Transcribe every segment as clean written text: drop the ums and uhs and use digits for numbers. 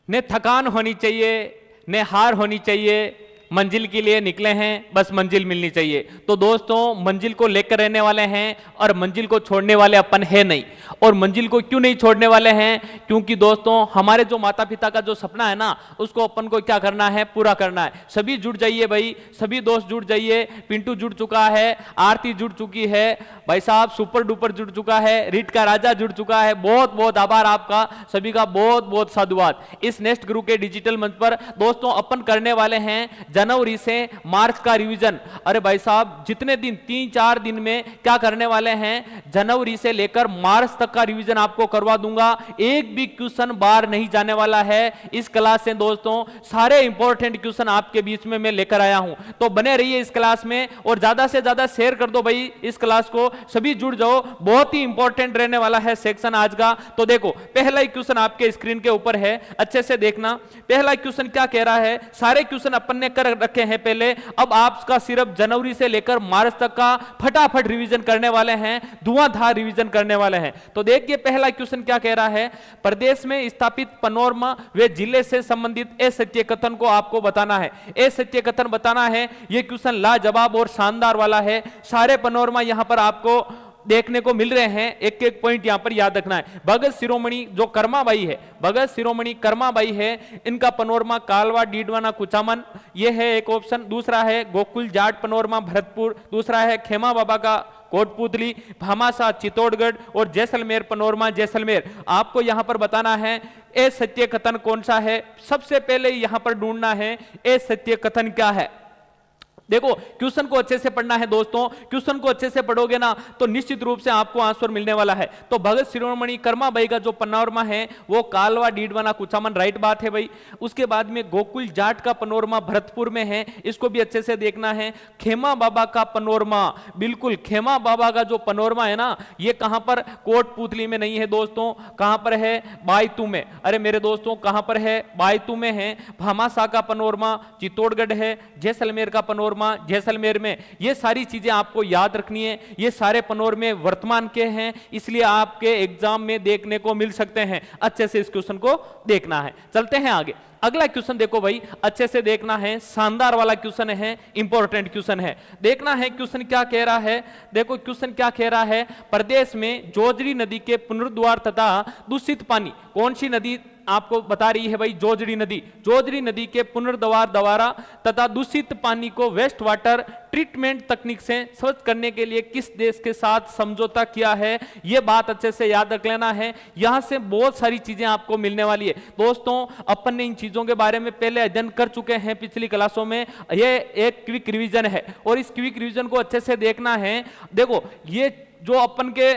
न थकान होनी चाहिए, न हार होनी चाहिए। मंजिल के लिए निकले हैं, बस मंजिल मिलनी चाहिए। तो दोस्तों मंजिल को लेकर रहने वाले हैं और मंजिल को छोड़ने वाले अपन है नहीं। और मंजिल को क्यों नहीं छोड़ने वाले हैं? क्योंकि दोस्तों हमारे जो माता पिता का जो सपना है ना, उसको अपन को क्या करना है? पूरा करना है। सभी जुड़ जाइए भाई, सभी दोस्त जुड़ जाइए। पिंटू जुड़ चुका है, आरती जुड़ चुकी है, भाई साहब सुपर डुपर जुड़ चुका है, रीट का राजा जुड़ चुका है। बहुत बहुत आभार आपका सभी का, बहुत बहुत साधुवाद। इस नेक्स्ट गुरु के डिजिटल मंच पर दोस्तों अपन करने वाले हैं जनवरी से मार्च का रिवीजन। अरे भाई साहब जितने दिन 3-4 दिन में क्या करने वाले हैं, जनवरी से लेकर मार्च तक का रिवीजन आपको करवा दूंगा। एक भी क्वेश्चन बाहर नहीं जाने वाला है इस क्लास से दोस्तों। सारे इंपॉर्टेंट क्वेश्चन आपके बीच में मैं लेकर आया हूं, तो बने रहिए इस क्लास में और ज्यादा से ज्यादा शेयर कर दो भाई इस क्लास को, सभी जुड़ जाओ। बहुत ही इंपॉर्टेंट रहने वाला है सेक्शन आज का। तो देखो पहला ही क्वेश्चन आपके स्क्रीन के ऊपर है, अच्छे से देखना। पहला क्वेश्चन क्या कह रहा है? सारे क्वेश्चन अपन ने कर रखे हैं पहले, अब आपका सिर्फ जनवरी से लेकर मार्च तक का फटाफट रिवीजन करने वाले हैं, धुआंधार रिवीजन करने वाले हैं। तो देखिए पहला क्वेश्चन क्या कह रहा है? प्रदेश में स्थापित पनोरमा व जिले से संबंधित असत्य कथन को आपको बताना है। असत्य कथन बताना है। यह क्वेश्चन लाजवाब और शानदार वाला है। सारे पनोरमा यहां पर आपको देखने को मिल रहे हैं, एक एक पॉइंट यहां पर याद रखना है। भगत शिरोमणि जो कर्माबाई है, भगत शिरोमणि कर्माबाई है, इनका पनोरमा कालवा डीडवाना कुचामन, यह है एक ऑप्शन। दूसरा है गोकुल जाट पनोरमा भरतपुर, दूसरा है खेमा बाबा का कोटपुतली, भामाशाह चित्तौड़गढ़ और जैसलमेर पनोरमा जैसलमेर। आपको यहां पर बताना है ए सत्य कथन कौन सा है। सबसे पहले यहां पर ढूंढना है ए सत्य कथन क्या है। देखो क्वेश्चन को अच्छे से पढ़ना है दोस्तों, क्वेश्चन को अच्छे से पढ़ोगे ना तो निश्चित रूप से आपको आंसर मिलने वाला है। तो भगत शिरोमणि कर्माबाई का जो पनोरमा है वो कालवा डीडवाना कुचामन, राइट बात है भाई। उसके बाद में गोकुल जाट का पनोरमा भरतपुर में है, इसको भी अच्छे से देखना है। खेमा बाबा का पनोरमा, बिल्कुल खेमा बाबा का जो पनोरमा है ना, ये कहां पर? कोटपुतली में नहीं है दोस्तों, कहां पर है? बायतू में। अरे मेरे दोस्तों कहां पर है? बायतू में है। भामाशाह का पनोरमा चित्तौड़गढ़ है, जैसलमेर का पनोरमा जैसलमेर में। ये सारी चीजें आपको याद रखनी है। ये सारे पनोरमे वर्तमान के हैं, इसलिए आपके एग्जाम में देखने को मिल सकते हैं। अच्छे से इस क्वेश्चन को देखना है। चलते हैं आगे। अगला क्वेश्चन देखो भाई, अच्छे से देखना है, शानदार वाला क्वेश्चन है, इंपॉर्टेंट क्वेश्चन है। देखना है क्वेश्चन क्या कह रहा है। देखो क्वेश्चन क्या कह रहा है? प्रदेश में जोजड़ी नदी के पुनरुद्वार तथा दूषित पानी, कौन सी नदी आपको बता रही है भाई? जोजड़ी नदी। जोजड़ी नदी के पुनर्द्वार द्वारा तथा दूषित पानी को वेस्ट वाटर ट्रीटमेंट तकनीक से स्वच्छ करने के लिए किस देश के साथ समझौता किया है? यह बात अच्छे से याद रख लेना है। यहां से बहुत सारी चीजें आपको मिलने वाली है दोस्तों। अपन ने इन चीजों के बारे में पहले अध्ययन कर चुके हैं पिछली क्लासों में। यह एक क्विक रिवीजन है और इस क्विक रिवीजन को अच्छे से देखना है। देखो ये जो अपन के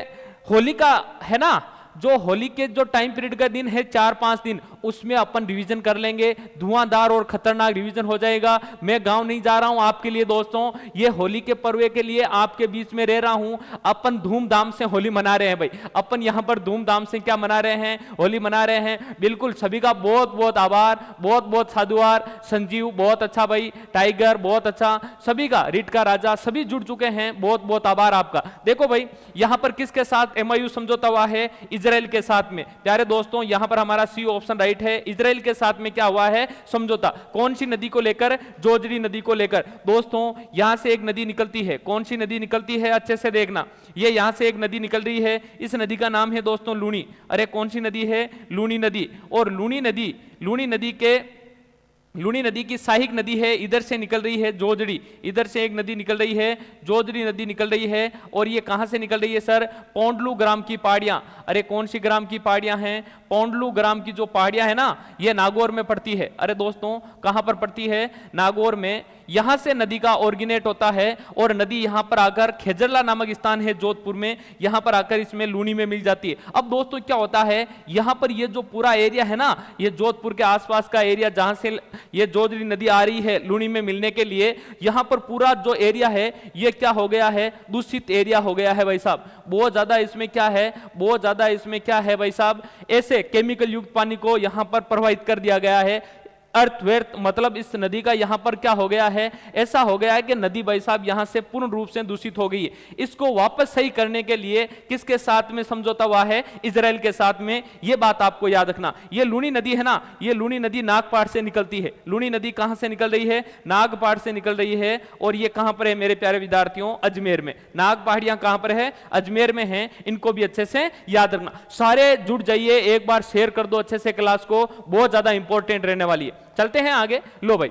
होली का है ना, जो होली के जो टाइम पीरियड का दिन है 4-5 दिन, उसमें अपन रिवीजन कर लेंगे। धुआंधार और खतरनाक रिवीजन हो जाएगा। मैं गांव नहीं जा रहा हूं आपके लिए दोस्तों, ये होली के पर्व के लिए आपके बीच में रह रहा हूं। अपन धूमधाम से होली मना रहे हैं भाई, अपन यहां पर धूमधाम से क्या मना रहे हैं? होली मना रहे हैं। बिल्कुल सभी का बहुत बहुत आभार, बहुत बहुत साधुवार। संजीव बहुत अच्छा भाई, टाइगर बहुत अच्छा, सभी का, रीट का राजा, सभी जुड़ चुके हैं, बहुत बहुत आभार आपका। देखो भाई यहां पर किसके साथ MOU समझौता हुआ है? इजराइल के साथ में। प्यारे दोस्तों यहां पर हमारा सी ऑप्शन राइट है। इजराइल के साथ में क्या हुआ है? समझौता। कौन सी नदी को लेकर? जोजड़ी नदी को लेकर। दोस्तों यहां से एक नदी निकलती है, कौन सी नदी निकलती है? अच्छे से देखना, ये यहां से एक नदी निकल रही है, इस नदी का नाम है दोस्तों लूनी। अरे कौन सी नदी है? लूनी नदी। और लूनी नदी की सहायक नदी है, इधर से निकल रही है जोजड़ी, इधर से एक नदी निकल रही है, जोजड़ी नदी निकल रही है। और ये कहां से निकल रही है सर? पोंडलू ग्राम की पहाड़ियां। अरे कौन सी ग्राम की पहाड़ियां हैं? पोंडलू ग्राम की जो पहाड़ियां है ना, ये नागौर में पड़ती है। अरे दोस्तों कहां पर पड़ती है? नागौर में। यहां से नदी का ऑरिजिनेट होता है और नदी यहां पर आकर खेजरला नामक स्थान है जोधपुर में, यहां पर आकर इसमें लूनी में मिल जाती है। अब दोस्तों क्या होता है, यहां पर ये जो पूरा एरिया है ना, ये जोधपुर के आसपास का एरिया जहां से ये जोजड़ी नदी आ रही है लूनी में मिलने के लिए, यहां पर पूरा जो एरिया है ये क्या हो गया है? दूषित एरिया हो गया है भाई साहब। बहुत ज्यादा इसमें क्या है? बहुत ज्यादा इसमें क्या है भाई साहब? ऐसे केमिकल युक्त पानी को यहां पर प्रवाहित कर दिया गया है। अर्थ व्यर्थ, मतलब इस नदी का यहां पर क्या हो गया है, ऐसा हो गया है कि नदी भाई साहब यहां से पूर्ण रूप से दूषित हो गई है। इसको वापस सही करने के लिए किसके साथ में समझौता हुआ है, इजराइल के साथ में। यह बात आपको याद रखना। यह लूनी नदी है ना, यह लूनी नदी नागपाड़ से निकलती है। लूनी नदी कहां से निकल रही है, नागपाड़ से निकल रही है। और यह कहां पर है मेरे प्यारे विद्यार्थियों, अजमेर में। नाग पहाड़ियां कहां पर है, अजमेर में है। इनको भी अच्छे से याद रखना। सारे जुड़ जाइए, एक बार शेयर कर दो अच्छे से क्लास को, बहुत ज्यादा इंपॉर्टेंट रहने वाली है। चलते हैं आगे। लो भाई,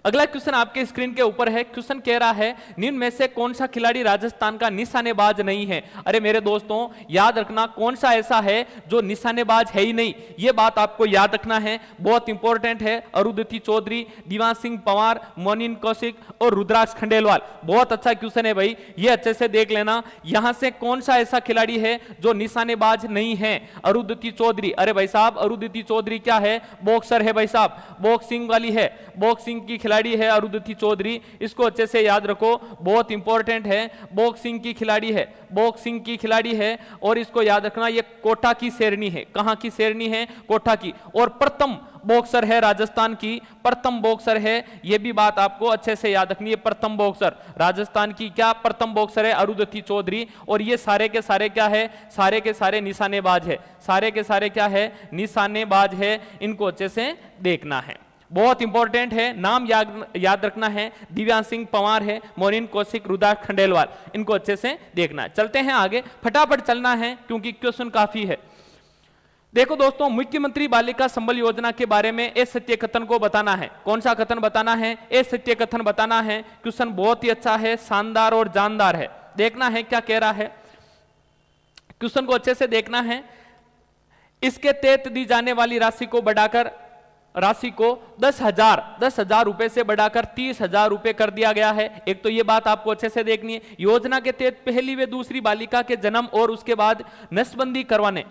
अगला क्वेश्चन आपके स्क्रीन के ऊपर है। क्वेश्चन कह रहा है निम्न में से कौन सा खिलाड़ी राजस्थान का निशानेबाज नहीं है। अरे मेरे दोस्तों याद रखना, कौन सा ऐसा है जो निशानेबाज है ही नहीं, यह बात आपको याद रखना है, बहुत इंपॉर्टेंट है। अरुंधति चौधरी, दिवान सिंह पंवार, मोनिन कौशिक और रुद्राक्ष खंडेलवाल। बहुत अच्छा क्वेश्चन है भाई, ये अच्छे से देख लेना। यहां से कौन सा ऐसा खिलाड़ी है जो निशानेबाज नहीं है, अरुंधति चौधरी। अरे भाई साहब अरुंधति चौधरी क्या है, बॉक्सर है भाई साहब, बॉक्सिंग वाली है, बॉक्सिंग की खिलाड़ी है अरुंधति चौधरी। इसको अच्छे से याद रखो, बहुत इंपॉर्टेंट है। बॉक्सिंग की खिलाड़ी है, बॉक्सिंग की खिलाड़ी है। और इसको याद रखना, ये कोटा की शेरनी है। कहां की शेरनी है, कोटा की। और प्रथम बॉक्सर है राजस्थान की, प्रथम बॉक्सर है। यह भी बात आपको अच्छे से याद रखनी है। प्रथम बॉक्सर राजस्थान की क्या प्रथम बॉक्सर है, अरुंधति चौधरी। और ये सारे के सारे क्या है, सारे के सारे निशानेबाज है। सारे के सारे क्या है, निशानेबाज है। इनको अच्छे से देखना है, बहुत इंपॉर्टेंट है। नाम याद रखना है, दिव्यांश सिंह पंवार है, मोनिन कौशिक, रुद्राक्ष खंडेलवाल। इनको अच्छे से देखना है। चलते हैं आगे, फटाफट चलना है क्योंकि क्वेश्चन काफी है। देखो दोस्तों, मुख्यमंत्री बालिका संबल योजना के बारे में ए सत्य कथन को बताना है। कौन सा कथन बताना है, ए सत्य कथन बताना है। क्वेश्चन बहुत ही अच्छा है, शानदार और जानदार है। देखना है क्या कह रहा है, क्वेश्चन को अच्छे से देखना है। इसके तहत दी जाने वाली राशि को बढ़ाकर, राशि को 10,000 रुपए से बढ़ाकर 30,000 रुपए कर दिया गया है। एक तो ये बात आपको अच्छे से देखनी है। योजना के तहत पहली व दूसरी बालिका के जन्म और उसके बाद नसबंदी करवाने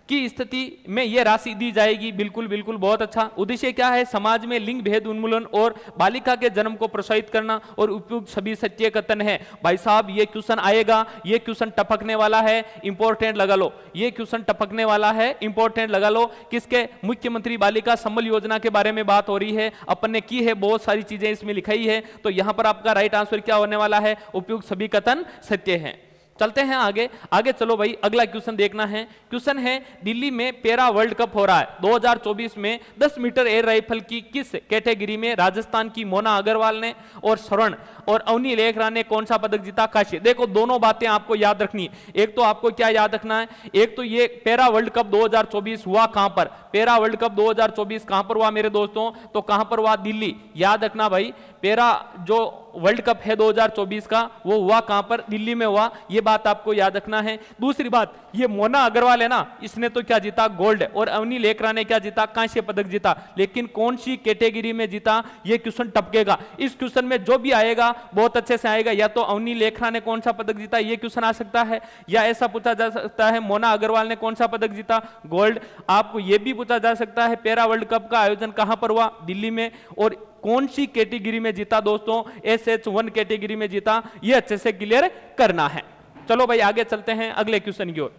की स्थिति में यह राशि दी जाएगी। बिल्कुल बिल्कुल, बहुत अच्छा। उद्देश्य क्या है, समाज में लिंग भेद उन्मूलन और बालिका के जन्म को प्रोत्साहित करना और उपयुक्त सभी सत्य कथन है। भाई साहब ये क्वेश्चन आएगा, ये क्वेश्चन टपकने वाला है, इंपॉर्टेंट लगा लो। ये क्वेश्चन टपकने वाला है, इंपॉर्टेंट लगा लो। किसके, मुख्यमंत्री बालिका संबल योजना के बारे में बात हो रही है। अपन ने की है, बहुत सारी चीजें इसमें लिखाई है। तो यहां पर आपका राइट आंसर क्या होने वाला है, उपयुक्त सभी कथन सत्य है। चलते हैं आगे। आगे चलो भाई, अगला क्वेश्चन देखना है। क्वेश्चन है, दिल्ली में पैरा वर्ल्ड कप हो रहा है 2024 में 10 मीटर एयर राइफल की किस कैटेगरी में राजस्थान की मोना अग्रवाल ने और स्वर्ण और अवनी लेखरा ने कौन सा पदक जीता। काशी, देखो दोनों बातें आपको याद रखनी है। एक तो आपको क्या याद रखना है, एक तो ये पैरा वर्ल्ड कप 2024 हुआ कहां पर, पैरा वर्ल्ड कप 2024 कहां पर हुआ मेरे दोस्तों, तो कहां पर हुआ, दिल्ली। याद रखना भाई, पैरा जो वर्ल्ड कप है 2024 का, वो हुआ कहां पर, दिल्ली में हुआ। ये बात आपको याद रखना है। दूसरी बात, ये मोना अग्रवाल है ना, इसने तो क्या जीता, गोल्ड। और अवनी लेखरा ने क्या जीता, कांस्य पदक जीता। लेकिन कौन सी कैटेगरी में जीता, ये क्वेश्चन टपकेगा। इस क्वेश्चन में जो भी आएगा बहुत अच्छे से आएगा। या तो अवनी लेखरा ने कौन सा पदक जीता, ये क्वेश्चन आ सकता है, या ऐसा पूछा जा सकता है मोना अग्रवाल ने कौन सा पदक जीता, गोल्ड। आपको यह भी पूछा जा सकता है पैरा वर्ल्ड कप का आयोजन कहां पर हुआ, दिल्ली में, और कौन सी कैटेगरी में जीता दोस्तों, SH1 कैटेगरी में जीता। यह अच्छे से क्लियर करना है। चलो भाई आगे चलते हैं अगले क्वेश्चन की ओर।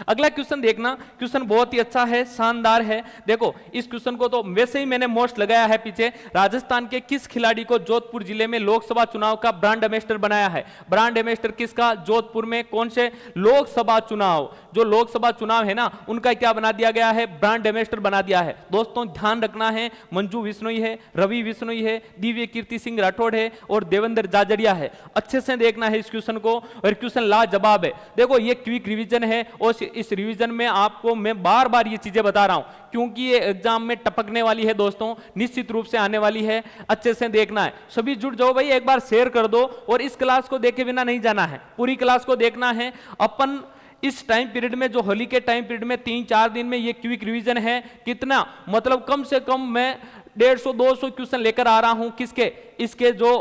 अगला क्वेश्चन देखना, क्वेश्चन बहुत ही अच्छा है, शानदार है। देखो इस क्वेश्चन को तो वैसे ही मैंने मोस्ट लगाया है पीछे। राजस्थान के किस खिलाड़ी को जोधपुर जिले में लोकसभा चुनाव का ब्रांड एम्बेसडर बनाया है। ब्रांड एम्बेसडर किसका, जोधपुर में कौन से लोकसभा चुनाव, जो लोकसभा चुनाव है ना, उनका क्या बना दिया गया है, ब्रांड एम्बेसडर बना दिया है। दोस्तों ध्यान रखना है, मंजू बिश्नोई है, रवि बिश्नोई है, दिव्य कीर्ति सिंह राठौड़ है और देवेंद्र जाजड़िया है। अच्छे से देखना है इस क्वेश्चन को, और क्वेश्चन लाजवाब है। देखो ये क्विक रिवीजन है और इस रिवीजन में आपको मैं बार बार ये चीजें बता रहा हूं क्योंकि ये एग्जाम में टपकने वाली है दोस्तों, निश्चित रूप से आने वाली है। अच्छे से देखना है, सभी जुड़ जाओ भाई, एक बार शेयर कर दो। और इस क्लास को देखे बिना नहीं जाना है, पूरी क्लास को देखना है। अपन इस टाइम पीरियड में, जो होली के टाइम पीरियड में 3-4 दिन में ये क्विक रिवीजन है, कितना मतलब कम से कम मैं 150-200 क्वेश्चन लेकर आ रहा हूं। किसके, इसके जो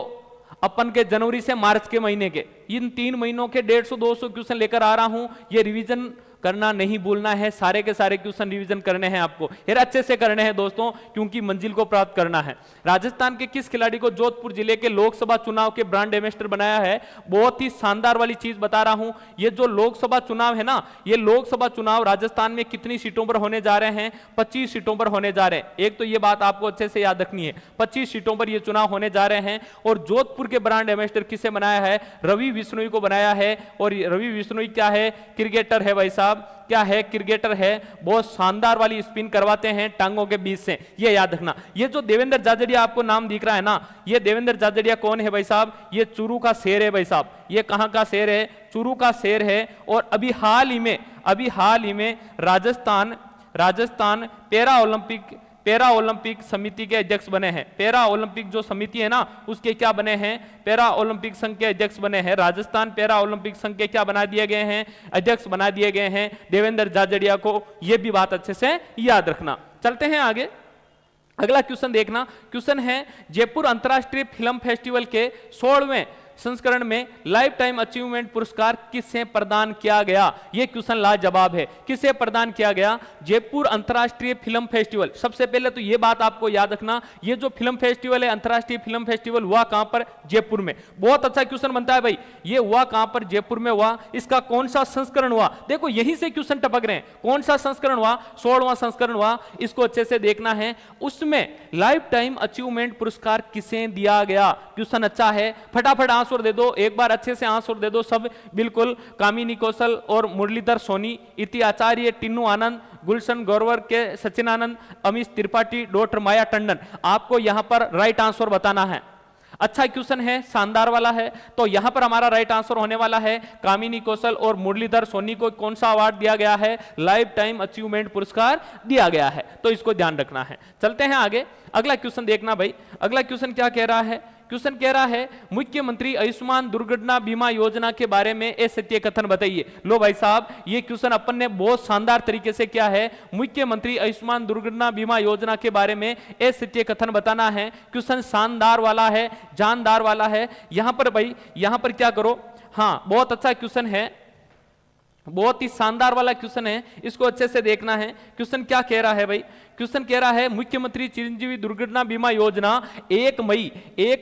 अपन के जनवरी से मार्च के महीने के, इन 3 महीनों के 150-200 क्वेश्चन लेकर आ रहा हूं। ये रिवीजन करना नहीं भूलना है, सारे के सारे क्वेश्चन रिवीजन करने हैं आपको, यार अच्छे से करने हैं दोस्तों, क्योंकि मंजिल को प्राप्त करना है। राजस्थान के किस खिलाड़ी को जोधपुर जिले के लोकसभा चुनाव के ब्रांड एम्बेसडर बनाया है? बहुत ही शानदार वाली चीज बता रहा हूं, ये जो लोकसभा चुनाव है ना, ये लोकसभा चुनाव राजस्थान में कितनी सीटों पर होने जा रहे हैं? 25 सीटों पर होने जा रहे हैं। एक तो ये बात आपको अच्छे से याद रखनी है, 25 सीटों पर ये चुनाव होने जा रहे हैं। और जोधपुर के ब्रांड एम्बेसडर किसे बनाया है? रवि बिश्नोई को बनाया है। और रवि बिश्नोई क्या है? क्रिकेटर है भाई साहब, क्या है? क्रिकेटर है। बहुत शानदार वाली स्पिन करवाते हैं टांगों के बीच से, ये याद रखना। ये जो देवेंद्र जाजड़िया आपको नाम दिख रहा है ना, ये देवेंद्र जाजड़िया कौन है भाई साहब? ये चूरू का शेर है भाई साहब। ये कहां का शेर है? चूरू का शेर है। और अभी हाल ही में राजस्थान पैरा ओलंपिक समिति के अध्यक्ष बने हैं। पैरा ओलंपिक जो समिति है ना, उसके क्या बने हैं? पैरा ओलंपिक संघ के अध्यक्ष बने हैं। राजस्थान पैरा ओलंपिक संघ के क्या बना दिए गए हैं? अध्यक्ष बना दिए गए हैं देवेंद्र जाजड़िया को। यह भी बात अच्छे से याद रखना। चलते हैं आगे, अगला क्वेश्चन देखना। क्वेश्चन है जयपुर अंतरराष्ट्रीय फिल्म फेस्टिवल के 16वें संस्करण में लाइफ टाइम अचीवमेंट पुरस्कार किसे प्रदान किया गया? यह क्वेश्चन लाजवाब है। किसे प्रदान किया गया? जयपुर अंतरराष्ट्रीय फिल्म फेस्टिवल। सबसे पहले तो यह बात आपको याद रखना, यह जो फिल्म फेस्टिवल है, अंतरराष्ट्रीय फिल्म फेस्टिवल, हुआ कहां पर? जयपुर में। बहुत अच्छा क्वेश्चन बनता है भाई, यह हुआ कहां पर? जयपुर में हुआ। इसका कौन सा संस्करण हुआ? देखो यहीं से क्वेश्चन टपक रहे हैं। कौन सा संस्करण हुआ? 16वां संस्करण हुआ। इसको अच्छे से देखना है। उसमें लाइफ टाइम अचीवमेंट पुरस्कार किसे दिया गया? क्वेश्चन अच्छा है, फटाफट आंसर दे दो, एक बार अच्छे से आंसर दे दो सब, बिल्कुल। कामिनी कौशल और मुरलीधर सोनी, इति आचार्य, टिन्नू आनंद, गुलशन गौरवर के सचिन आनंद, अमित त्रिपाठी, डॉक्टर माया टंडन। आपको यहां पर राइट आंसर बताना है। अच्छा क्वेश्चन है, शानदार वाला है। तो यहां पर हमारा राइट आंसर होने वाला है कामिनी कौशल और मुरलीधर सोनी को कौन सा अवार्ड दिया गया है? लाइफ टाइम अचीवमेंट पुरस्कार दिया गया है। तो इसको ध्यान रखना है। चलते हैं आगे, अगला क्वेश्चन देखना भाई। अगला क्वेश्चन क्या कह रहा है? क्वेश्चन कह रहा है मुख्यमंत्री आयुष्मान दुर्घटना बीमा योजना के बारे में एक सत्य कथन बताइए। लो भाई साहब, ये क्वेश्चन अपन ने बहुत शानदार तरीके से क्या है, मुख्यमंत्री आयुष्मान दुर्घटना बीमा योजना के बारे में एक सत्य कथन बताना है। क्वेश्चन शानदार वाला है, जानदार वाला है। यहां पर भाई, यहां पर क्या करो, हाँ बहुत अच्छा क्वेश्चन है, बहुत ही शानदार वाला क्वेश्चन है, इसको अच्छे से देखना है। क्वेश्चन क्या कह रहा है भाई? क्वेश्चन कह रहा है मुख्यमंत्री चिरंजीवी दुर्घटना बीमा योजना 1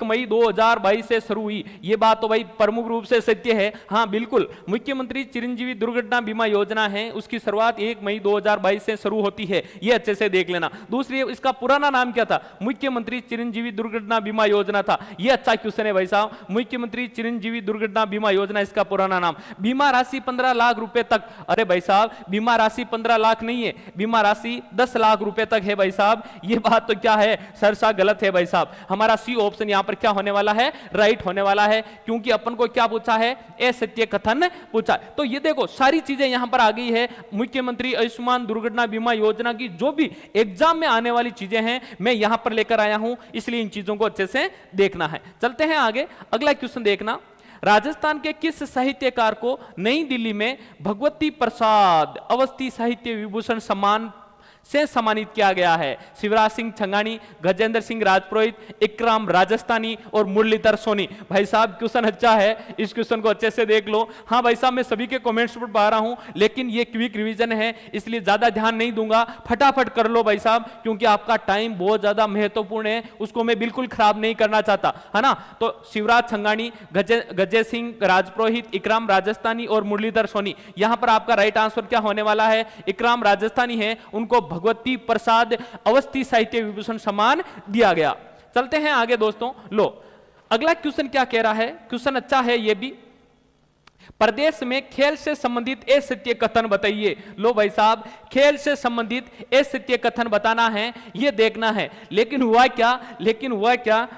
मई 2022 से शुरू हुई। ये बात तो भाई प्रमुख रूप से सत्य है। हाँ बिल्कुल, मुख्यमंत्री चिरंजीवी दुर्घटना बीमा योजना है, उसकी शुरुआत 1 मई 2022 से शुरू होती है। ये अच्छे से देख लेना। दूसरी, इसका पुराना नाम क्या था? मुख्यमंत्री चिरंजीवी दुर्घटना बीमा योजना था। ये अच्छा क्वेश्चन है भाई साहब, मुख्यमंत्री चिरंजीवी दुर्घटना बीमा योजना इसका पुराना नाम। बीमा राशि 15 लाख रुपए तक। अरे भाई साहब, बीमा राशि 15 लाख नहीं है, बीमा राशि 10 लाख रुपए तक है भाई साहब। ये बात तो क्या है, सरसा गलत है भाई साहब। हमारा सी ऑप्शन यहां पर क्या होने वाला है? राइट होने वाला है, क्योंकि अपन को क्या पूछा है? असत्य कथन पूछा। तो ये देखो सारी चीजें यहां पर आ गई है। मुख्यमंत्री आयुष्मान दुर्घटना बीमा योजना की जो भी एग्जाम में आने वाली चीजें हैं मैं यहां पर लेकर आया हूं, इसलिए इन चीजों को अच्छे से देखना है। चलते हैं आगे, अगला क्वेश्चन देखना। राजस्थान के किस साहित्यकार को नई दिल्ली में भगवती प्रसाद अवस्थी साहित्य विभूषण सम्मान से सम्मानित किया गया है? शिवराज सिंह छंगानी, गजेंद्र सिंह राजपुरोहित, इकराम राजस्थानी और मुरलीधर सोनी। भाई साहब क्वेश्चन अच्छा है, इस क्वेश्चन को अच्छे से देख लो। हाँ भाई साहब, मैं सभी के कमेंट्स पर पा रहा हूं, लेकिन ये क्विक रिवीजन है इसलिए ज्यादा ध्यान नहीं दूंगा। फटाफट कर लो भाई साहब, क्योंकि आपका टाइम बहुत ज्यादा महत्वपूर्ण है, उसको मैं बिल्कुल खराब नहीं करना चाहता, है ना। तो शिवराज छंगानी, गजे सिंह राजपुरोहित, इकराम राजस्थानी और मुरलीधर सोनी। यहां पर आपका राइट आंसर क्या होने वाला है? इकराम राजस्थानी है, उनको भगवती प्रसाद अवस्थी साहित्य विभूषण सम्मान दिया गया। चलते हैं आगे दोस्तों। लो अगला क्वेश्चन क्या कह रहा है? क्वेश्चन अच्छा है ये भी। प्रदेश में खेल से संबंधित एक सत्य कथन बताइए। लो भाई साहब, खेल से संबंधित एक सत्य कथन बताना है, ये देखना है। लेकिन हुआ क्या,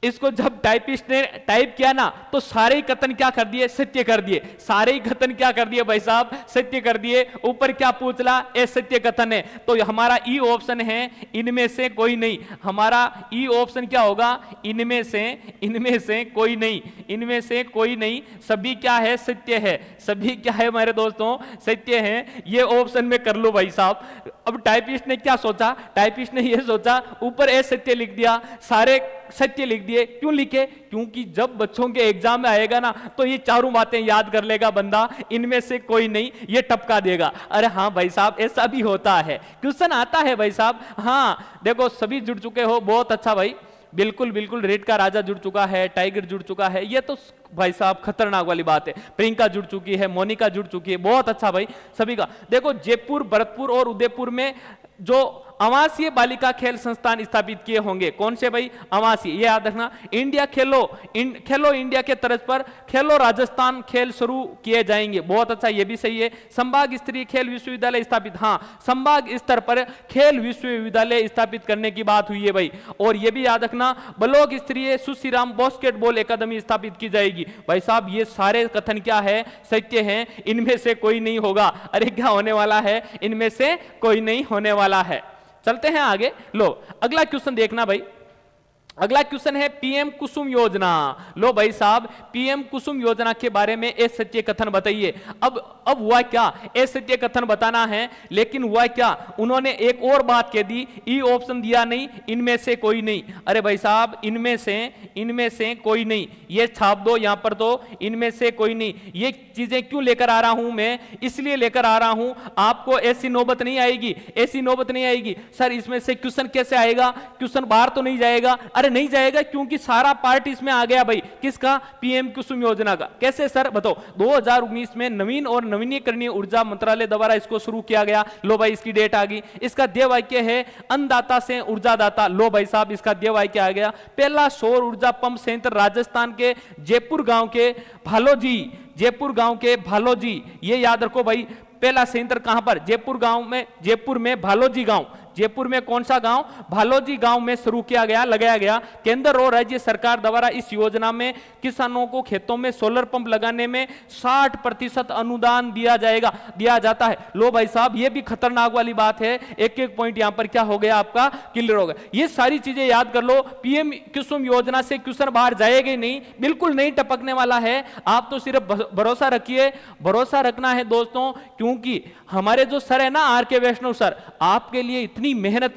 इसको जब टाइपिस्ट ने टाइप किया ना, तो सारे ही कथन क्या कर दिए? सत्य कर दिए। सारे ही कथन क्या कर दिए भाई साहब? सत्य कर दिए। ऊपर क्या पूछला? ए सत्य कथन है, तो हमारा ई ऑप्शन है इनमें से कोई नहीं। हमारा ई ऑप्शन क्या होगा? इनमें से कोई नहीं, इनमें से कोई नहीं। सभी क्या है? सत्य है। सभी क्या है मेरे दोस्तों? सत्य है। ये ऑप्शन में कर लो भाई साहब। अब टाइपिस्ट ने क्या सोचा? टाइपिस्ट ने ये सोचा ऊपर ए सत्य लिख दिया, सारे सत्य लिख दिए। क्यों लिखे? क्योंकि जब बच्चों के एग्जाम में आएगा ना तो ये चारों बातें याद कर लेगा बंदा, इनमें से कोई नहीं, ये टपका देगा। अरे हाँ भाई साहब, ऐसा भी होता है, क्वेश्चन आता है भाई साहब। हाँ देखो, सभी जुड़ चुके हो, बहुत अच्छा भाई, बिल्कुल बिल्कुल। रेड का राजा जुड़ चुका है, टाइगर जुड़ चुका है, ये तो भाई साहब खतरनाक वाली बात है। प्रियंका जुड़ चुकी है, मोनिका जुड़ चुकी है, बहुत अच्छा भाई सभी का। देखो, जयपुर, भरतपुर और उदयपुर में जो आवासीय बालिका खेल संस्थान स्थापित किए होंगे, कौन से भाई? आवासीय, ये याद रखना। इंडिया खेलो इंडिया के तर्ज पर खेलो राजस्थान खेल शुरू किए जाएंगे, बहुत अच्छा, ये भी सही है। संभाग स्तरीय खेल विश्वविद्यालय स्थापित, हाँ संभाग स्तर पर खेल विश्वविद्यालय स्थापित करने की बात हुई है भाई। और ये भी याद रखना, ब्लॉक स्तरीय सुश्रीराम बास्केटबॉल एकेडमी स्थापित की जाएगी। भाई साहब, ये सारे कथन क्या है? सत्य हैं, इनमें से कोई नहीं होगा। अरे क्या होने वाला है? इनमें से कोई नहीं होने वाला है। चलते हैं आगे। लो अगला क्वेश्चन देखना भाई, अगला क्वेश्चन है पीएम कुसुम योजना। लो भाई साहब, पीएम कुसुम योजना के बारे में एक सत्य कथन बताइए। अब हुआ क्या? एक सत्य कथन बताना है, लेकिन हुआ क्या? उन्होंने एक और बात कह दी, ई ऑप्शन दिया नहीं, इनमें से कोई नहीं। अरे भाई साहब, इनमें से कोई नहीं, ये छाप दो यहां पर, तो इनमें से कोई नहीं। ये चीजें क्यों लेकर आ रहा हूं मैं? इसलिए लेकर आ रहा हूं, आपको ऐसी नौबत नहीं आएगी, ऐसी नौबत नहीं आएगी। सर इसमें से क्वेश्चन कैसे आएगा? क्वेश्चन बाहर तो नहीं जाएगा? अरे नहीं जाएगा, क्योंकि सारा पार्ट इसमें आ गया भाई। किसका? पीएम कुसुम योजना का। कैसे सर बताओ? 2019 में नवीन और नवीनीकरणीय ऊर्जा मंत्रालय द्वारा इसको शुरू किया गया। लो भाई, इसकी डेट आ गई। इसका ध्येय वाक्य है अन्नदाता से ऊर्जादाता। लो भाई साहब, इसका ध्येय वाक्य आ गया। पहला सौर ऊर्जा पंप संयंत्र राजस्थान के जयपुर गांव के भालोजी, ये याद रखो भाई। पहला संयंत्र कहां पर? जयपुर में भालोजी गांव। जयपुर में कौन सा गांव? भालोजी गांव में शुरू किया गया, लगाया गया। केंद्र और राज्य सरकार द्वारा इस योजना में किसानों को खेतों में सोलर पंप लगाने में 60% अनुदान दिया जाता है। लो भाई साहब, ये भी खतरनाक वाली बात है। एक एक पॉइंट यहां पर क्या हो गया आपका? क्लियर हो गया। ये सारी चीजें याद कर लो। पीएम कुसुम योजना से क्वेश्चन बाहर जाएगा नहीं, बिल्कुल नहीं टपकने वाला है। आप तो सिर्फ भरोसा रखिए, भरोसा रखना है दोस्तों, क्योंकि हमारे जो सर है ना, आर के वैष्णव सर, आपके लिए इतनी मेहनत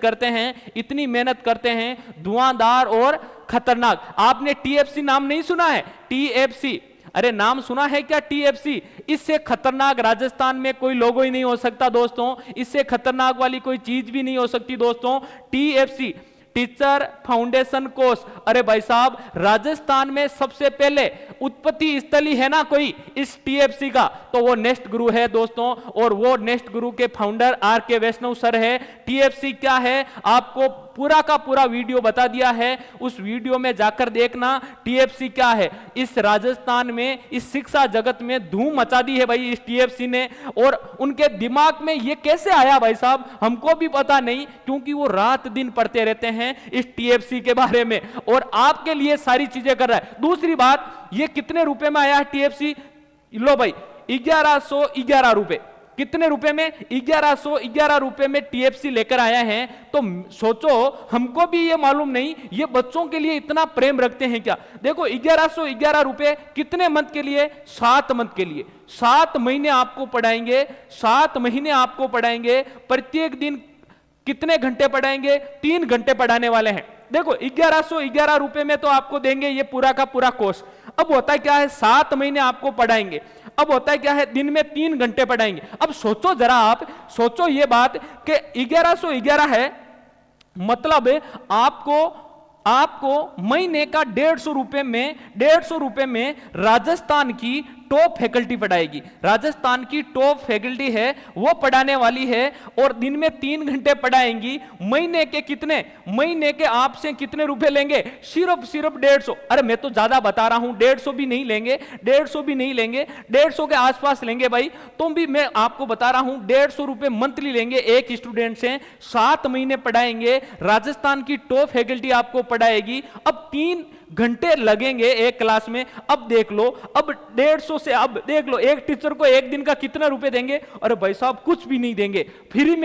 करते हैं, धुआंधार और खतरनाक। आपने टीएफसी नाम नहीं सुना है? टीएफसी, अरे नाम सुना है क्या? टीएफसी, इससे खतरनाक राजस्थान में कोई लोगो ही नहीं हो सकता दोस्तों, इससे खतरनाक वाली कोई चीज भी नहीं हो सकती दोस्तों। TFC, teacher foundation course. अरे भाई साहब, राजस्थान में सबसे पहले उत्पत्ति स्थली है ना कोई इस टीएफसी का, तो वो नेस्ट गुरु है दोस्तों, और वो नेस्ट गुरु के फाउंडर आर के वैष्णव सर है। टीएफसी क्या है आपको पूरा का पूरा वीडियो बता दिया है, उस वीडियो में जाकर देखना टीएफसी क्या है। इस राजस्थान में, इस शिक्षा जगत में धूम मचा दी है भाई इस टीएफसी ने। और उनके दिमाग में ये कैसे आया भाई साहब, हमको भी पता नहीं, क्योंकि वो रात दिन पढ़ते रहते हैं इस टीएफसी के बारे में, और आपके लिए सारी चीजें कर रहा है। दूसरी बात, ये कितने रुपए में आया टीएफसी? लो भाई, 1111 रुपए। कितने रुपए में? 1111 रुपए में टीएफसी लेकर आया है। तो सोचो, हमको भी ये मालूम नहीं, ये बच्चों के लिए इतना प्रेम रखते हैं क्या? देखो 1111 रुपए कितने मंथ के लिए? 7 मंथ के लिए। 7 महीने आपको पढ़ाएंगे, 7 महीने आपको पढ़ाएंगे। प्रत्येक दिन कितने घंटे पढ़ाएंगे? 3 घंटे पढ़ाने वाले हैं। देखो 1111 रुपए में तो आपको देंगे ये पूरा का पूरा कोर्स। अब होता क्या है, 7 महीने आपको पढ़ाएंगे। अब होता है क्या है, दिन में 3 घंटे पढ़ाएंगे। अब सोचो जरा, आप सोचो ये बात कि 1111 है, मतलब आपको महीने का 150 रुपए में राजस्थान की टॉप फैकल्टी पढ़ाएगी। राजस्थान की टॉप फैकल्टी है, वो पढ़ाने वाली है, और दिन में 3 घंटे पढ़ाएंगी। महीने के आपसे कितने रुपए लेंगे? सिर्फ 150। अरे मैं तो ज्यादा बता रहा हूं, 150 भी नहीं लेंगे, 150 के आसपास लेंगे भाई। तो भी मैं आपको बता रहा हूं, 150 रुपए मंथली लेंगे एक स्टूडेंट से। 7 महीने पढ़ाएंगे, राजस्थान की टॉप फैकल्टी आपको पढ़ाएगी। अब 3 घंटे लगेंगे एक क्लास में। अब देख लो, अब 150 से, अब देख लो एक टीचर को एक दिन का कितना रुपए देंगे? अरे भाई साहब कुछ भी नहीं देंगे, फ्री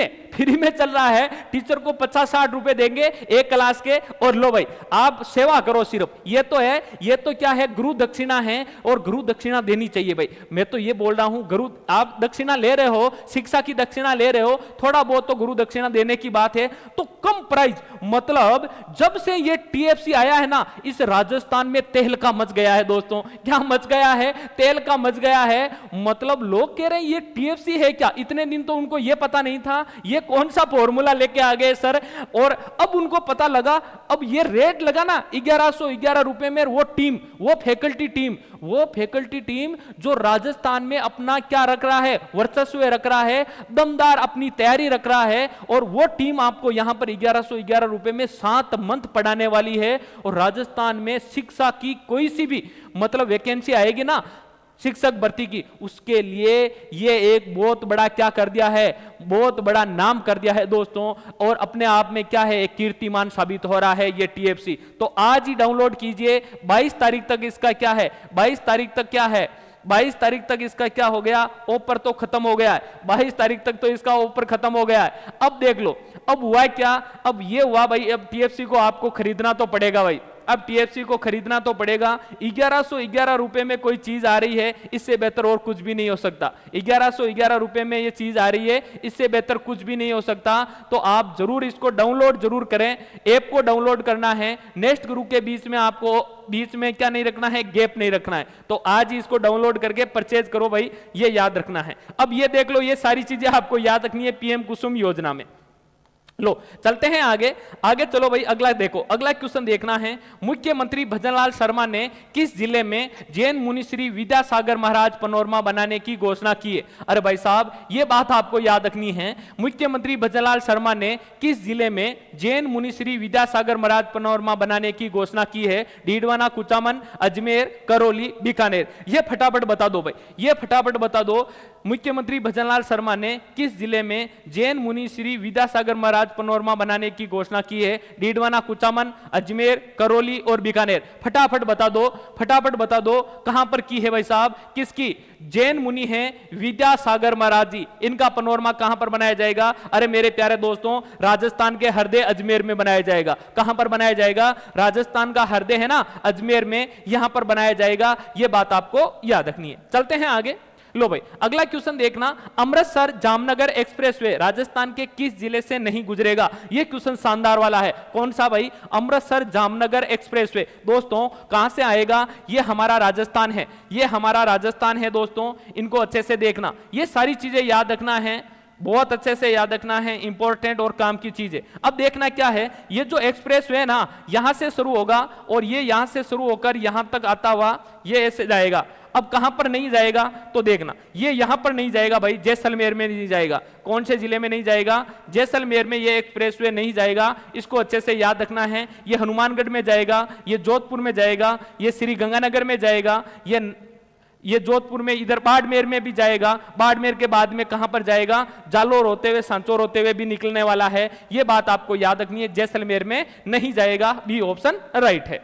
में चल रहा है। टीचर को 50-60 रुपए देंगे एक क्लास के, और लो भाई आप सेवा करो सिर्फ। ये तो है, ये तो क्या है, गुरु दक्षिणा है, और गुरु दक्षिणा देनी चाहिए भाई। मैं तो ये बोल रहा हूं, गुरु आप दक्षिणा ले रहे हो, शिक्षा की दक्षिणा ले रहे हो, थोड़ा बहुत तो गुरु दक्षिणा देने की बात है। तो कम प्राइस, मतलब जब से ये टीएफसी आया है ना, इस राजस्थान में तेल का मच गया है दोस्तों। क्या मच गया है? तेल का मच गया है। मतलब लोग कह रहे हैं ये टीएफसी है क्या? इतने दिन तो उनको ये पता नहीं था, ये कौन सा फॉर्मूला लेके आ गए सर, और अब उनको पता लगा। अब ये रेट लगा ना 1111 रुपए में, वो टीम, वो फैकल्टी टीम जो राजस्थान में अपना क्या रख रहा है, वर्चस्व रख रहा है, दमदार अपनी तैयारी रख रहा है, और वो टीम आपको यहां पर 1111 रुपए में 7 मंथ पढ़ाने वाली है। और राजस्थान में शिक्षा की कोई सी भी मतलब वैकेंसी आएगी ना शिक्षक भर्ती की, उसके लिए ये एक बहुत बड़ा क्या कर दिया है, बहुत बड़ा नाम कर दिया है दोस्तों। और अपने आप में क्या है, एक कीर्तिमान साबित हो रहा है ये टीएफसी। तो आज ही डाउनलोड कीजिए। 22 तारीख तक इसका क्या है, 22 तारीख तक क्या है, 22 तारीख तक इसका क्या हो गया, ऑफर तो खत्म हो गया है। 22 तारीख तक तो इसका ऑफर खत्म हो गया है। अब देख लो, अब हुआ क्या, अब ये हुआ भाई, अब टीएफसी को आपको खरीदना तो पड़ेगा भाई। अब टीएफसी को खरीदना तो पड़ेगा। 1111 रुपए में कोई चीज आ रही है, इससे बेहतर और कुछ भी नहीं हो सकता। 1111 रुपए में ये चीज आ रही है, इससे बेहतर कुछ भी नहीं हो सकता। तो आप जरूर इसको डाउनलोड जरूर करें। ऐप को डाउनलोड करना है, नेक्स्ट गुरु के बीच में आपको बीच में क्या नहीं रखना है, गैप नहीं रखना है। तो आज ही इसको डाउनलोड करके परचेज करो भाई, ये याद रखना है। अब ये देख लो, ये सारी चीजें आपको याद रखनी है पीएम कुसुम योजना में। लो चलते हैं आगे, आगे चलो भाई। अगला देखो, अगला क्वेश्चन देखना है, मुख्यमंत्री भजनलाल शर्मा ने किस जिले में जैन मुनिश्री विद्यासागर महाराज पनोरमा बनाने की घोषणा की है? अरे भाई साहब ये बात आपको याद रखनी है। मुख्यमंत्री भजनलाल शर्मा ने किस जिले में जैन मुनिश्री विद्यासागर महाराज पनोरमा बनाने की घोषणा की है? डीडवाना, कुचामन, अजमेर, करौली, बीकानेर। ये फटाफट बता दो भाई, ये फटाफट बता दो। मुख्यमंत्री भजनलाल शर्मा ने किस जिले में जैन मुनि श्री विद्यासागर महाराज पनोरमा बनाने की घोषणा की है? डीडवाना, कुचामन, अजमेर, करौली और बीकानेर। फटाफट बता दो, फटाफट बता दो, कहां पर की है भाई साहब, किसकी? जैन मुनि हैं विद्यासागर महाराज जी, इनका पनोरमा कहां पर बनाया जाएगा? अरे मेरे प्यारे दोस्तों, राजस्थान के हृदय अजमेर में बनाया जाएगा। कहां पर बनाया जाएगा? राजस्थान का हृदय है ना अजमेर में, यहां पर बनाया जाएगा। यह बात आपको याद रखनी है। चलते हैं आगे। लो भाई अगला क्वेश्चन देखना, अमृतसर जामनगर एक्सप्रेसवे राजस्थान के किस जिले से नहीं गुजरेगा? यह क्वेश्चन शानदार वाला है। कौन सा भाई? अमृतसर जामनगर एक्सप्रेसवे। दोस्तों कहां से आएगा? यह हमारा राजस्थान है, यह हमारा राजस्थान है दोस्तों। इनको अच्छे से देखना, ये सारी चीजें याद रखना है, बहुत अच्छे से याद रखना है, इंपॉर्टेंट और काम की चीजें। अब देखना क्या है, ये जो एक्सप्रेसवे है ना, यहां से शुरू होगा और ये यहां से शुरू होकर यहां तक आता हुआ ये ऐसे जाएगा। अब कहां पर नहीं जाएगा तो देखना, ये यहां पर नहीं जाएगा भाई, जैसलमेर में नहीं जाएगा। कौन से जिले में नहीं जाएगा? जैसलमेर में ये एक्सप्रेसवे नहीं जाएगा। इसको अच्छे से याद रखना है। ये हनुमानगढ़ में जाएगा, ये जोधपुर में जाएगा, ये श्री गंगानगर में जाएगा, ये जोधपुर में, इधर बाड़मेर में भी जाएगा। बाड़मेर के बाद में कहां पर जाएगा? जालोर होते हुए, सांचौर होते हुए भी निकलने वाला है। यह बात आपको याद रखनी है, जैसलमेर में नहीं जाएगा। बी ऑप्शन राइट है।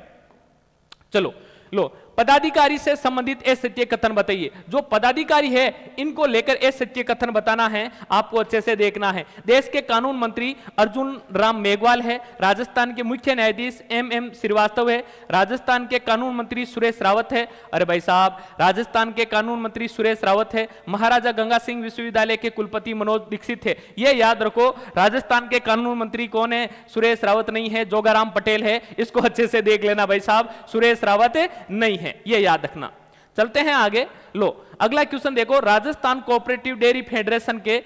चलो लो, पदाधिकारी से संबंधित ए सत्य कथन बताइए। जो पदाधिकारी है इनको लेकर ए सत्य कथन बताना है, आपको अच्छे से देखना है। देश के कानून मंत्री अर्जुन राम मेघवाल है, राजस्थान के मुख्य न्यायाधीश एम श्रीवास्तव है, राजस्थान के कानून मंत्री सुरेश रावत है। अरे भाई साहब, राजस्थान के कानून मंत्री सुरेश रावत है। महाराजा गंगा सिंह विश्वविद्यालय के कुलपति मनोज दीक्षित है। यह याद रखो, राजस्थान के कानून मंत्री कौन है? सुरेश रावत नहीं है, जोगाराम पटेल है। इसको अच्छे से देख लेना भाई साहब, सुरेश रावत नहीं है, ये याद रखना। चलते हैं आगे। लो अगला क्वेश्चन देखो, राजस्थान कोऑपरेटिव डेयरी फेडरेशन के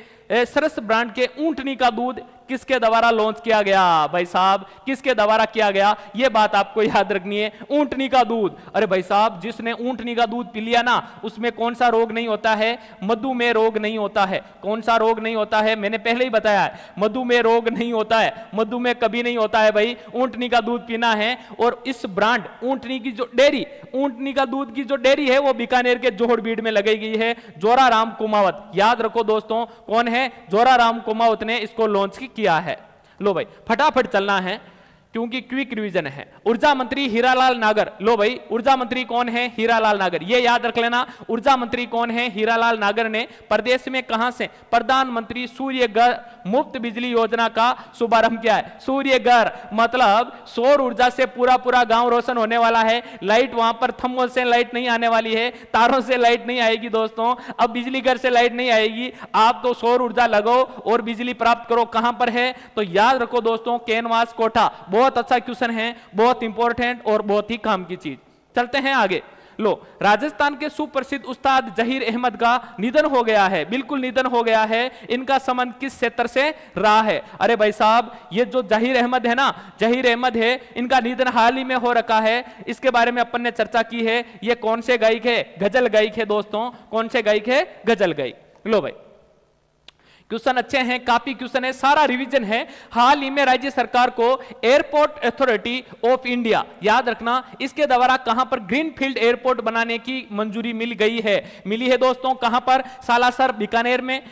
सरस ब्रांड के ऊंटनी का दूध किसके द्वारा लॉन्च किया गया? भाई साहब किसके द्वारा किया गया? यह बात आपको याद रखनी है, ऊंटनी का दूध। अरे भाई साहब, जिसने ऊंटनी का दूध पी लिया ना, उसमें कौन सा रोग नहीं होता है? मधुमेह रोग नहीं होता है। कौन सा रोग नहीं होता है? मैंने पहले ही बताया है, मधुमेह रोग नहीं होता है। मधुमेह कभी नहीं होता है भाई, ऊंटनी का दूध पीना है। और इस ब्रांड ऊंटनी की जो डेयरी, ऊंटनी का दूध की जो डेयरी है वो बीकानेर के जोहड़बीड़ में लगाई गई है। जोराराम कुमावत, याद रखो दोस्तों, कौन है? जोराराम कुमावत ने इसको लॉन्च किया है। लो भाई फटाफट चलना है। क्योंकि क्विक रिवीजन है। ऊर्जा मंत्री हीरालाल नागर, लो भाई ऊर्जा मंत्री कौन है? हीरालाल नागर, ये याद रख लेना। ऊर्जा मंत्री कौन है? हीरालाल नागर ने प्रदेश में कहां से प्रधानमंत्री सूर्य घर मुफ्त बिजली योजना का शुभारंभ किया है। सूर्य घर मतलब सौर ऊर्जा से पूरा पूरा गांव रोशन होने वाला है। लाइट वहां पर थम्बों से लाइट नहीं आने वाली है, तारों से लाइट नहीं आएगी दोस्तों, अब बिजली घर से लाइट नहीं आएगी, आप तो सौर ऊर्जा लगाओ और बिजली प्राप्त करो। कहां पर है? तो याद रखो दोस्तों, कैनवास कोटा। बहुत अच्छा क्वेश्चन है, बहुत इंपॉर्टेंट और बहुत ही काम की चीज। चलते हैं आगे। लो, राजस्थान के सुप्रसिद्ध उस्ताद जहीर अहमद का निधन हो गया है। बिल्कुल निधन हो गया है। इनका संबंध किस क्षेत्र से रहा है? अरे भाई साहब, ये जो जहीर अहमद है ना, जहीर अहमद है, इनका निधन हाल ही में हो रखा है। इसके बारे में अपन ने चर्चा की है। ये कौन से गायक है? गजल गायक है दोस्तों। कौन से गायक है? गजल गायक। लो भाई, क्वेश्चन अच्छे हैं, काफी क्वेश्चन है, सारा रिवीजन है। हाल ही में राज्य सरकार को एयरपोर्ट अथॉरिटी ऑफ इंडिया, याद रखना, इसके द्वारा कहां पर ग्रीनफील्ड एयरपोर्ट बनाने की मंजूरी मिल गई है। मिली है दोस्तों, कहां पर? सालासर बीकानेर में,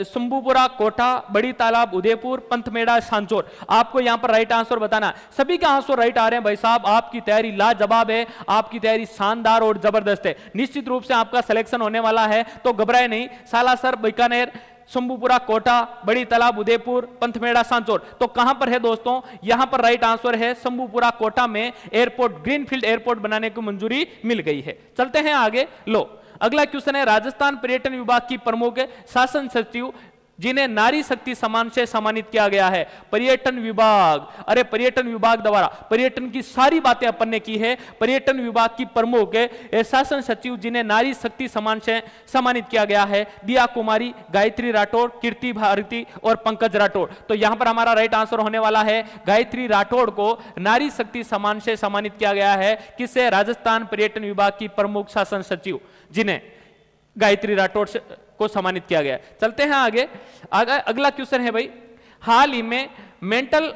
शंभूपुरा कोटा, बड़ी तालाब उदयपुर, पंथमेड़ा सांचौर। आपको यहां पर राइट आंसर बताना। सभी के आंसर राइट आ रहे हैं भाई साहब। आपकी तैयारी लाजवाब है, आपकी तैयारी शानदार और जबरदस्त है। निश्चित रूप से आपका सिलेक्शन होने वाला है, तो घबराए नहीं। सालासर बीकानेर, शंभूपुरा कोटा, बड़ी तालाब उदयपुर, पंथमेड़ा सांचौर। तो कहां पर है दोस्तों? यहां पर राइट आंसर है शंभूपुरा कोटा में एयरपोर्ट, ग्रीनफील्ड एयरपोर्ट बनाने की मंजूरी मिल गई है। चलते हैं आगे। लो, अगला क्वेश्चन है, राजस्थान पर्यटन विभाग की प्रमुख शासन सचिव जिन्हें नारी शक्ति सम्मान से सम्मानित किया गया है। पर्यटन विभाग, अरे पर्यटन विभाग द्वारा पर्यटन की सारी बातें अपन ने की है। पर्यटन विभाग की प्रमुख शासन सचिव जिन्हें नारी शक्ति सम्मान से सम्मानित किया गया है, दिया कुमारी, गायत्री राठौड़, कीर्ति भारती और पंकज राठौड़। तो यहां पर हमारा राइट आंसर होने वाला है गायत्री राठौड़ को नारी शक्ति सम्मान से सम्मानित किया गया है। किससे? राजस्थान पर्यटन विभाग की प्रमुख शासन सचिव जिन्हें गायत्री राठौड़ को सम्मानित किया गया। चलते हैं आगे। अगला क्वेश्चन है भाई, हाल ही में मेटल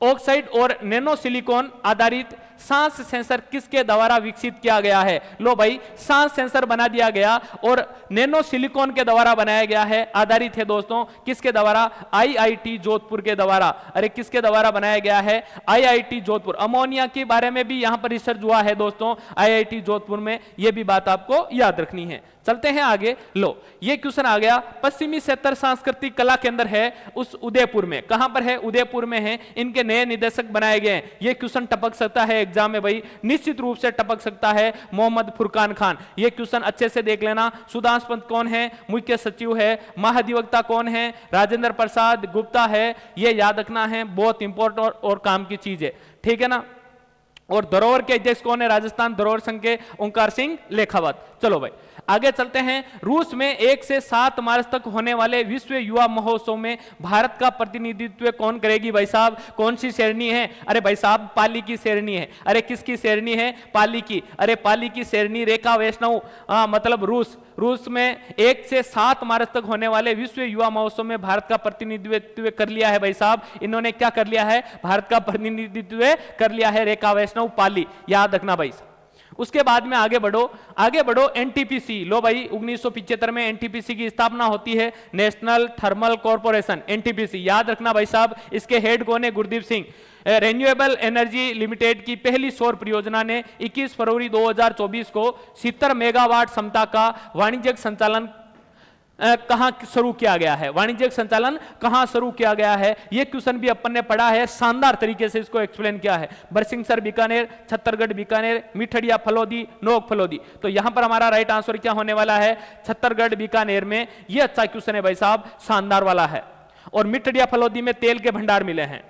ऑक्साइड और नैनो सिलिकॉन आधारित सांस सेंसर किसके द्वारा विकसित किया गया है? लो भाई, सांस सेंसर बना दिया गया और नैनो सिलिकॉन के द्वारा बनाया गया है। आधारित है दोस्तों किसके द्वारा? आईआईटी जोधपुर के द्वारा। अरे किसके द्वारा बनाया गया है? आईआईटी जोधपुर। अमोनिया के बारे में भी यहां पर रिसर्च हुआ है दोस्तों आईआईटी जोधपुर में, यह भी बात आपको याद रखनी है। चलते हैं आगे। लो, ये क्वेश्चन आ गया, पश्चिमी क्षेत्र सांस्कृतिक कला केंद्र है उस उदयपुर में। कहां पर है? उदयपुर में है। इनके नए निदेशक बनाए गए हैं। ये क्वेश्चन टपक सकता है एग्जाम में भाई, निश्चित रूप से टपक सकता है। मोहम्मद फुरकान खान, ये क्वेश्चन अच्छे से देख लेना। सुधांशु पंत कौन है? मुख्य सचिव है। महाधिवक्ता कौन है? राजेंद्र प्रसाद गुप्ता है। ये याद रखना है, बहुत इंपॉर्टेंट और काम की चीज है, ठीक है ना। और धरोहर के अध्यक्ष कौन है? राजस्थान धरोहर संघ के ओंकार सिंह लेखावत। चलो भाई आगे चलते हैं। रूस में 1 से 7 मार्च तक होने वाले विश्व युवा महोत्सव में भारत का प्रतिनिधित्व कौन करेगी भाई साहब? कौन सी श्रेणी है? अरे भाई साहब, पाली की श्रेणी है। अरे किसकी श्रेणी है? पाली की। अरे पाली की श्रेणी रेखा वैष्णव, मतलब रूस में 1 से 7 मार्च तक होने वाले विश्व युवा महोत्सव में भारत का प्रतिनिधित्व कर लिया है भाई साहब। इन्होंने क्या कर लिया है? भारत का प्रतिनिधित्व कर लिया है रेखा वैष्णव, पाली, याद रखना भाई। उसके बाद में आगे बढ़ो। एनटीपीसी, लो भाई 1975 में एनटीपीसी की स्थापना होती है, नेशनल थर्मल कॉर्पोरेशन, एनटीपीसी, याद रखना भाई साहब। इसके हेड कौन है? Gurdeep Singh. Renewable energy limited की पहली सौर परियोजना ने 21 फरवरी 2024 को 70 मेगावाट क्षमता का वाणिज्यिक संचालन कहां शुरू किया गया है? वाणिज्यिक संचालन कहां शुरू किया गया है? यह क्वेश्चन भी अपन ने पढ़ा है, शानदार तरीके से इसको एक्सप्लेन किया है। बरसिंहसर बीकानेर, छत्तरगढ़ बीकानेर, मिठड़िया फलोदी, नोक फलोदी। तो यहां पर हमारा राइट आंसर क्या होने वाला है? छत्तरगढ़ बीकानेर में। यह अच्छा क्वेश्चन है भाई साहब, शानदार वाला है। और मिठड़िया फलोदी में तेल के भंडार मिले हैं।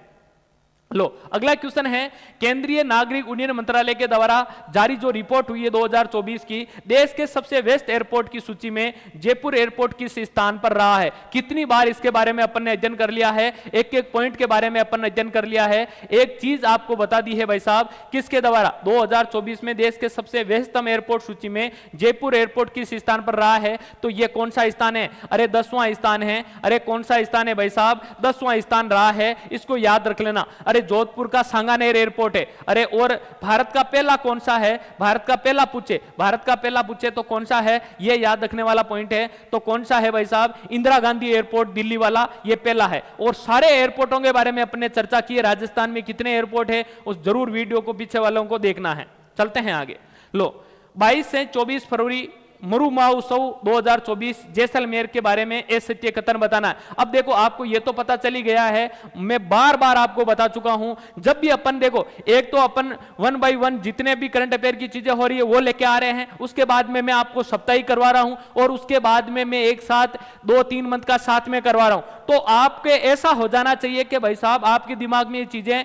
लो, अगला क्वेश्चन है, केंद्रीय नागरिक उड्डयन मंत्रालय के द्वारा जारी जो रिपोर्ट हुई है 2024 की, देश के सबसे व्यस्त एयरपोर्ट की सूची में जयपुर एयरपोर्ट किस स्थान पर रहा है? कितनी बार इसके बारे में अपन ने अध्ययन कर लिया है, एक एक पॉइंट के बारे में अपन ने अध्ययन कर लिया है। एक चीज आपको बता दी है भाई साहब, किसके द्वारा 2024 में देश के सबसे व्यस्ततम एयरपोर्ट सूची में जयपुर एयरपोर्ट किस स्थान पर रहा है? तो यह कौन सा स्थान है? अरे 10वां स्थान है। अरे कौन सा स्थान है भाई साहब? 10वां स्थान रहा है, इसको याद रख लेना। अरे अरे जोधपुर का सांगानेर एयरपोर्ट है। अरे और भारत का पहला कौन सा है, भारत का पहला पूछे, भारत का पहला पूछे तो कौन सा है, ये याद रखने वाला पॉइंट है। तो कौन सा है भाई साहब, इंदिरा गांधी एयरपोर्ट दिल्ली वाला, ये पहला है। और सारे एयरपोर्टों के बारे में अपने चर्चा की है, राजस्थान में कितने एयरपोर्ट है उस जरूर वीडियो को पीछे वालों को देखना है। चलते हैं आगे। लो 22 से 24 फरवरी मरु महोत्सव 2024 जैसलमेर के बारे में सत्य कथन बताना है। अब देखो आपको ये तो पता चली गया है, मैं बार बार आपको बता चुका हूं, जब भी अपन देखो एक तो अपन 1 बाय 1 जितने भी करंट अफेयर की चीजें हो रही है वो लेके आ रहे हैं, उसके बाद में मैं आपको साप्ताहिक करवा रहा हूं और उसके बाद में मैं एक साथ 2-3 मंथ का साथ में करवा रहा हूं। तो आपके ऐसा हो जाना चाहिए कि भाई साहब आपके दिमाग में ये चीजें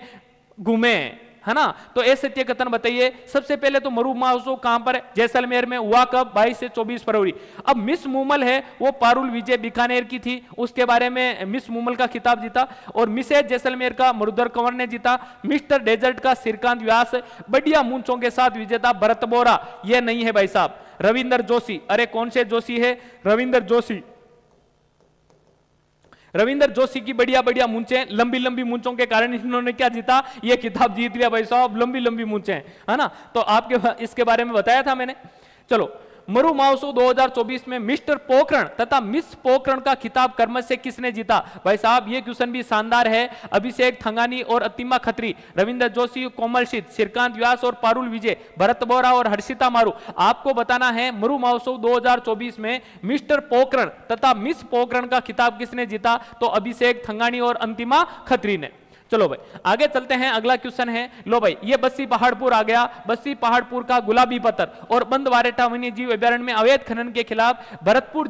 घूमे, है ना। तो ऐसे सत्य कथन बताइए। सबसे पहले तो मरु महोत्सव कहां पर है, जैसलमेर में हुआ कब, 22 से 24 फरवरी। अब मिस मूमल है वो पारुल विजय बीकानेर की थी, उसके बारे में मिस मूमल का खिताब जीता। और मिसेज जैसलमेर का मरुधर कंवर ने जीता। मिस्टर डेजर्ट का श्रीकांत व्यास, बढ़िया मूंछों के साथ विजेता भरत बोरा, ये नहीं है भाई साहब। रविंदर जोशी, अरे कौन से जोशी है, रविंदर जोशी, रविंदर जोशी की बढ़िया बढ़िया मूंछें, लंबी लंबी मूंछों के कारण इन्होंने क्या जीता, ये किताब जीत लिया भाई साहब, लंबी लंबी मूंछें, है ना। तो आपके इसके बारे में बताया था मैंने। चलो मरु महोत्सव 2024 में मिस्टर पोखरण तथा मिस पोखरण का खिताब क्रम से किसने जीता, भाई साहब ये क्वेश्चन भी शानदार है। अभिषेक थंगानी और अतिमा खत्री, रविंद्र जोशी, कोमल शीत, श्रीकांत व्यास और पारुल विजय, भरत बोरा और हर्षिता मारू। आपको बताना है मरु महोत्सव 2024 में मिस्टर पोखरण तथा मिस पोखरण का खिताब किसने जीता, तो अभिषेक थंगानी और अंतिमा खत्री ने। चलो भाई आगे चलते हैं, अगला क्वेश्चन है। लो भाई ये बस्सी पहाड़पुर आ गया, बस्सी पहाड़पुर का गुलाबी पत्थर और बंदवारेठा वन्य जीव अभ्यारण्य में अवैध खनन के खिलाफ भरतपुर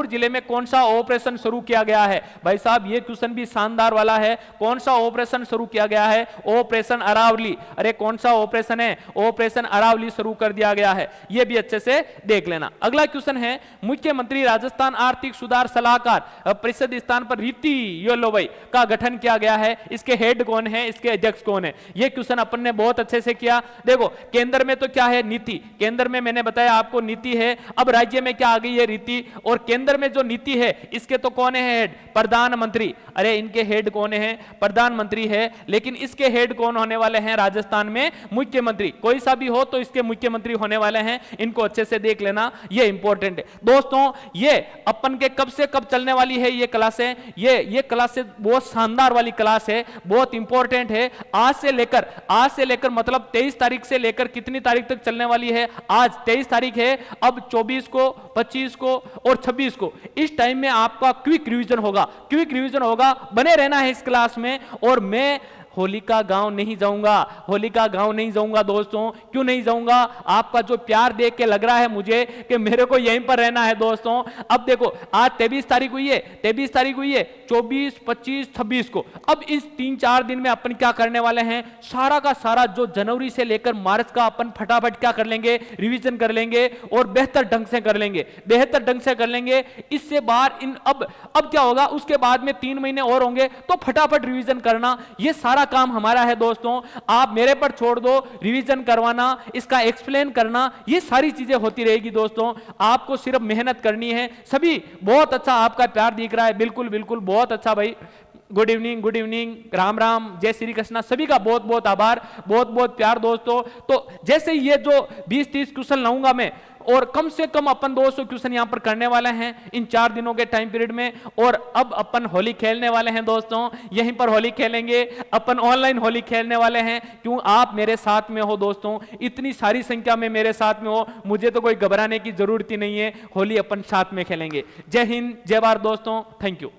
जिले में कौन सा ऑपरेशन शुरू किया गया है, भाई साहब ये क्वेश्चन भी शानदार वाला है। कौन सा ऑपरेशन शुरू किया गया है, ऑपरेशन अरावली। अरे कौन सा ऑपरेशन है, ऑपरेशन अरावली शुरू कर दिया गया है, ये भी अच्छे से देख लेना। अगला क्वेश्चन है, मुख्यमंत्री राजस्थान आर्थिक सुधार सलाहकार परिषद स्थान पर रीति यो भाई का गठन किया गया है, इसके हेड कौन है, इसके अध्यक्ष कौन है, ये क्वेश्चन अपन ने बहुत अच्छे से किया। देखो केंद्र में तो क्या है, नीति, केंद्र में मैंने बताया आपको नीति है। अब राज्य में क्या आ गई है, रीति। और केंद्र में जो नीति है इसके तो कौन है हेड, प्रधानमंत्री। अरे इनके हेड कौन है, प्रधानमंत्री है, लेकिन इसके हेड कौन होने वाले हैं राजस्थान में, मुख्यमंत्री। कोई सा भी हो तो इसके मुख्यमंत्री होने वाले हैं, इनको अच्छे से देख लेना, ये इंपॉर्टेंट है दोस्तों। ये अपन के कब से कब चलने वाली है ये क्लासें, ये क्लासें बहुत शानदार वाली क्लास है, बहुत इंपॉर्टेंट है। आज से लेकर मतलब 23 तारीख से लेकर कितनी तारीख तक चलने वाली है, आज 23 तारीख है, अब 24 को, 25 को और 26 को इस टाइम में आपका क्विक रिवीजन होगा। बने रहना है इस क्लास में। और मैं होलिका गांव नहीं जाऊंगा दोस्तों। क्यों नहीं जाऊंगा, आपका जो प्यार देख के लग रहा है मुझे कि मेरे को यहीं पर रहना है दोस्तों। अब देखो आज 23 तारीख हुई है, 24, 25, 26 को, अब इस 3-4 दिन में अपन क्या करने वाले हैं, सारा का सारा जो जनवरी से लेकर मार्च का अपन फटाफट क्या कर लेंगे, रिवीजन कर लेंगे और बेहतर ढंग से कर लेंगे। इससे बाहर अब क्या होगा, उसके बाद में 3 महीने और होंगे, तो फटाफट रिवीजन करना, ये सारा काम हमारा है दोस्तों। आप मेरे पर छोड़ दो, रिवीजन करवाना, इसका एक्सप्लेन करना, ये सारी चीजें होती रहेगी दोस्तों। आपको सिर्फ मेहनत करनी है। सभी बहुत अच्छा आपका प्यार दिख रहा है, बिल्कुल बहुत अच्छा भाई। गुड इवनिंग, राम राम, जय श्री कृष्णा, सभी का बहुत बहुत आभार, बहुत प्यार दोस्तों। तो जैसे ये जो 20-30 क्वेश्चन लाऊंगा मैं, और कम से कम अपन 200 क्वेश्चन यहां पर करने वाले हैं इन 4 दिनों के टाइम पीरियड में। और अब अपन होली खेलने वाले हैं दोस्तों, यहीं पर होली खेलेंगे अपन, ऑनलाइन होली खेलने वाले हैं। क्यों, आप मेरे साथ में हो दोस्तों, इतनी सारी संख्या में मेरे साथ में हो, मुझे तो कोई घबराने की जरूरत ही नहीं है। होली अपन साथ में खेलेंगे। जय हिंद, जय भारत दोस्तों, थैंक यू।